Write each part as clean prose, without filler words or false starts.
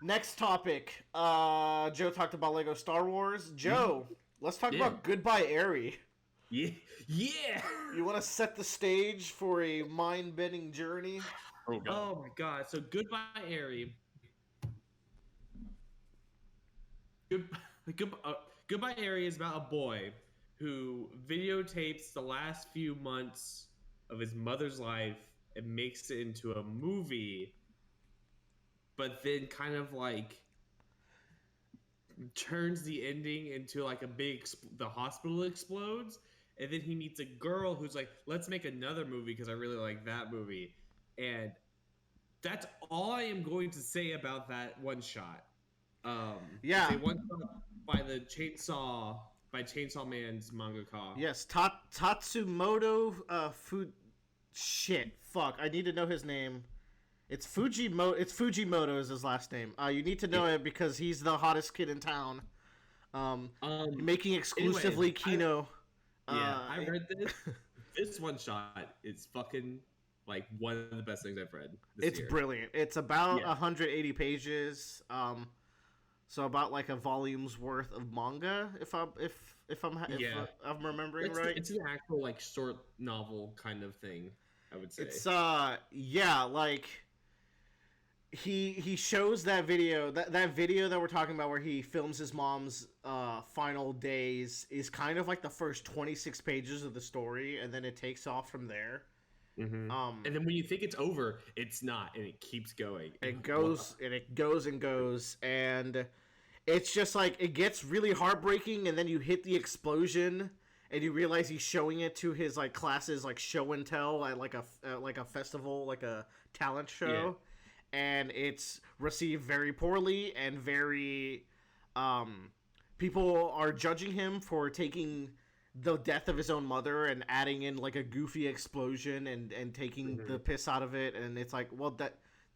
Next topic. Joe talked about Lego Star Wars. Joe, let's talk Yeah. about Goodbye Eri. Yeah. Yeah. You want to set the stage for a mind-bending journey? Oh god. Oh my god. So Goodbye Airy. Good, Goodbye Airy is about a boy who videotapes the last few months of his mother's life and makes it into a movie, but then kind of like turns the ending into like a big the hospital explodes, and then he meets a girl who's like, let's make another movie because I really like that movie. And that's all I am going to say about that one shot. It's a Yeah. one shot by the Chainsaw Man's mangaka. Yes, Tatsumoto. Shit. Fuck. I need to know his name. It's Fujimoto. It's Fujimoto is his last name. You need to know it because he's the hottest kid in town. Making exclusively anyway, Kino. I read this. This one shot is fucking like one of the best things I've read this It's year. brilliant. It's about 180 pages. So about like a volume's worth of manga, if I'm remembering right. It's an actual like short novel kind of thing, I would say. It's like he shows that video that video that we're talking about where he films his mom's final days is kind of like the first 26 pages of the story, and then it takes off from there. Mm-hmm. And then when you think it's over, it's not, and it keeps going. It goes and it goes and goes, and it's just like it gets really heartbreaking, and then you hit the explosion, and you realize he's showing it to his like classes, like show and tell at like a festival, like a talent show, and it's received very poorly, and very people are judging him for taking the death of his own mother and adding in like a goofy explosion and taking the piss out of it, and it's like, well,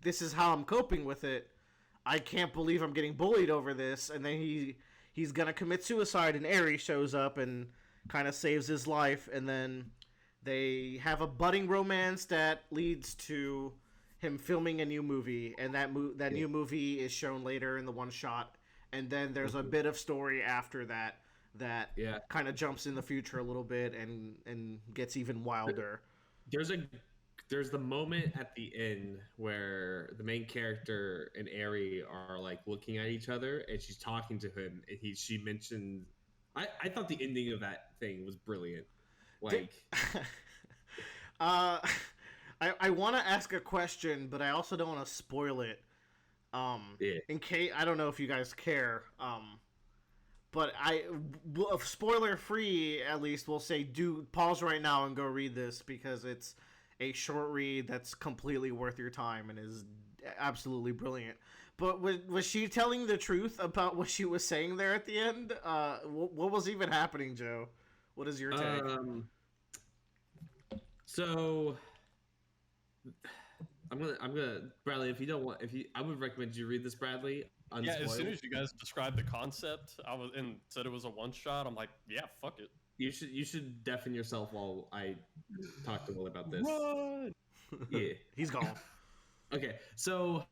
this is how I'm coping with it. I can't believe I'm getting bullied over this. And then he's gonna commit suicide, and Eri shows up and kind of saves his life, and then they have a budding romance that leads to him filming a new movie, and that new movie is shown later in the one shot, and then there's a bit of story after that kind of jumps in the future a little bit and gets even wilder. There's the moment at the end where the main character and Eri are like looking at each other, and she's talking to him, and she mentioned. I thought the ending of that thing was brilliant. Like, I want to ask a question, but I also don't want to spoil it. In case I don't know if you guys care. But spoiler free, at least, we'll say do pause right now and go read this, because it's a short read that's completely worth your time and is absolutely brilliant. But was she telling the truth about what she was saying there at the end? What was even happening, Joe? What is your take? So I'm gonna Bradley, if you don't want, I would recommend you read this, Bradley. Unspoiled. Yeah, as soon as you guys described the concept, and said it was a one shot, I'm like, yeah, fuck it. You should deafen yourself while I talk to Will about this. Run! Yeah, He's gone. Okay, so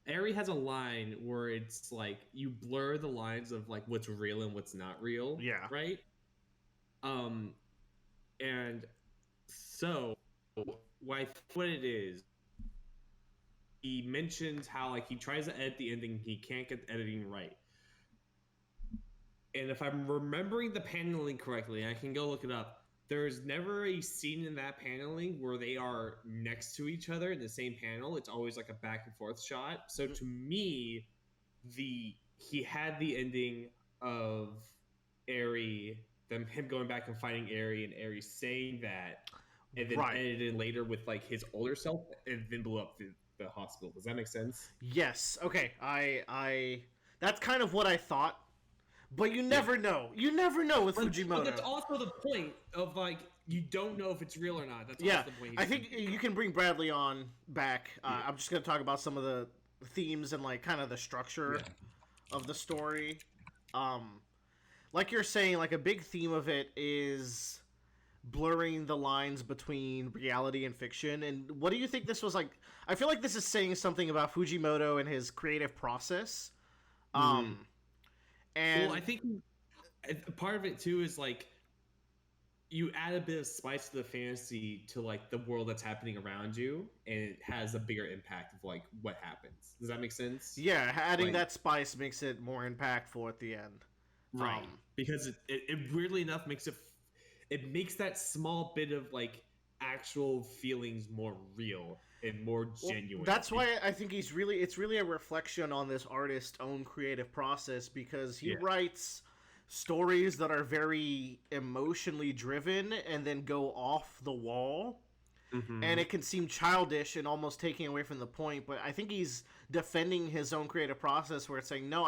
Eri has a line where it's like you blur the lines of like what's real and what's not real. Yeah. Right. And so what it is, he mentions how like he tries to edit the ending, he can't get the editing right. And if I'm remembering the paneling correctly, I can go look it up. There's never a scene in that paneling where they are next to each other in the same panel. It's always like a back and forth shot. So to me, he had the ending of Eri, him going back and finding Eri, and Eri saying that, and then edited later with like his older self, and then blew up the hospital. Does that make sense? Yes. Okay. I that's kind of what I thought. But you never know. You never know with Fujimoto. But that's also the point of, like, you don't know if it's real or not. That's also the point. I think you can bring Bradley on back. I'm just going to talk about some of the themes and, like, kind of the structure of the story. Like you're saying, like, a big theme of it is blurring the lines between reality and fiction. And what do you think this was like? I feel like this is saying something about Fujimoto and his creative process. Um, and Well, I think part of it too is like you add a bit of spice to the fantasy to like the world that's happening around you, and it has a bigger impact of like what happens. Does that make sense? yeah, adding Like- that spice makes it more impactful at the end. Right. Because it weirdly enough it makes that small bit of like actual feelings more real and more Well, genuine. that's why I think it's really a reflection on this artist's own creative process, because he writes stories that are very emotionally driven and then go off the wall. And it can seem childish and almost taking away from the point, but I think he's defending his own creative process where it's saying, no,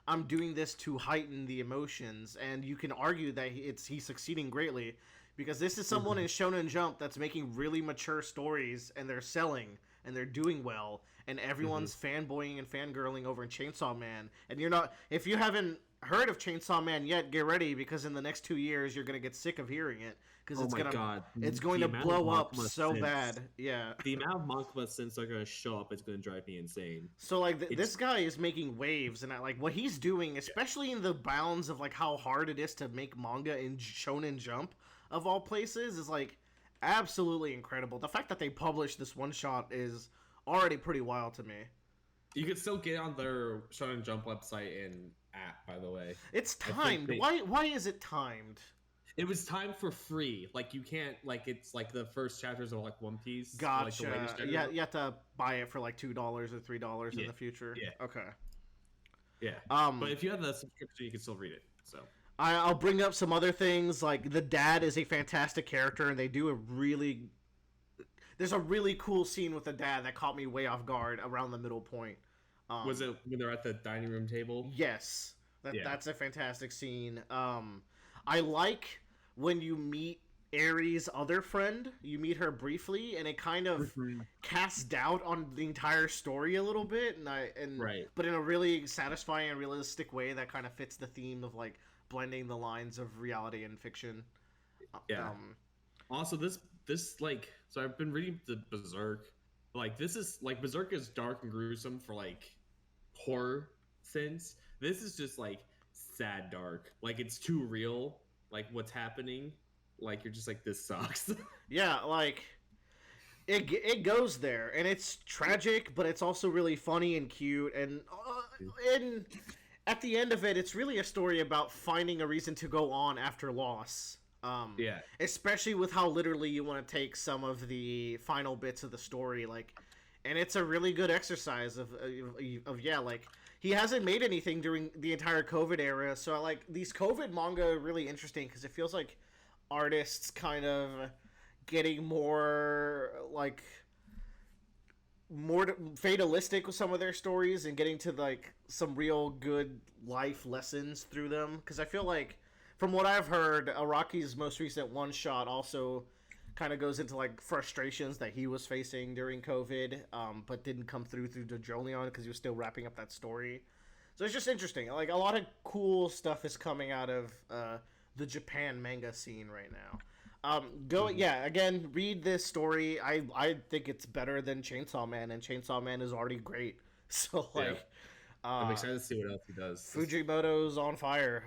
I'm doing this to heighten the emotions, and you can argue that he's succeeding greatly, because this is someone in Shonen Jump that's making really mature stories, and they're selling, and they're doing well, and everyone's fanboying and fangirling over in Chainsaw Man, and if you haven't heard of Chainsaw Man yet, get ready, because in the next 2 years, you're going to get sick of hearing it, because it's going to blow up so bad. Yeah. The amount of manga since they're going to show up is going to drive me insane. So like this guy is making waves, and what he's doing, especially in the bounds of like how hard it is to make manga in Shonen Jump of all places, is like absolutely incredible. The fact that they published this one shot is already pretty wild to me. You can still get on their Shonen Jump website and app, by the way. It's timed. Why is it timed? It was timed for free. Like you can't it's like the first chapters of like One Piece. Gotcha. Like the latest chapters. Yeah, you have to buy it for like $2 or $3 in the future. Yeah. Okay. Yeah. But if you have the subscription, you can still read it. So I'll bring up some other things. Like the dad is a fantastic character, and they do there's a really cool scene with the dad that caught me way off guard around the middle point. Was it when they're at the dining room table? Yes. That's a fantastic scene. I like when you meet Aries' other friend. You meet her briefly, and it kind of casts doubt on the entire story a little bit, but in a really satisfying and realistic way that kind of fits the theme of like blending the lines of reality and fiction. Yeah. Also, this like, so I've been reading the Berserk. Like this is like Berserk is dark and gruesome for like horror sense. This is just like sad dark. Like it's too real. Like what's happening. Like you're just like, this sucks. Yeah, like it goes there, and it's tragic, but it's also really funny and cute, and at the end of it, it's really a story about finding a reason to go on after loss. Especially with how literally you want to take some of the final bits of the story, and it's a really good exercise of like, he hasn't made anything during the entire COVID era, so like these COVID manga are really interesting because it feels like artists kind of getting more fatalistic with some of their stories and getting to like some real good life lessons through them, because I feel like from what I've heard, Araki's most recent one shot also kind of goes into like frustrations that he was facing during COVID, but didn't come through the Jolion because he was still wrapping up that story. So it's just interesting. Like a lot of cool stuff is coming out of the Japan manga scene right now. Again, read this story. I think it's better than Chainsaw Man, and Chainsaw Man is already great. So I'm excited to see what else he does. Fujimoto's on fire.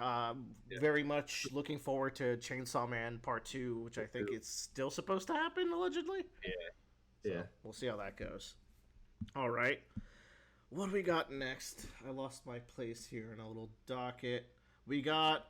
Very much looking forward to Chainsaw Man Part 2, which I think is still supposed to happen, allegedly. So we'll see how that goes. All right. What do we got next? I lost my place here in a little docket. We got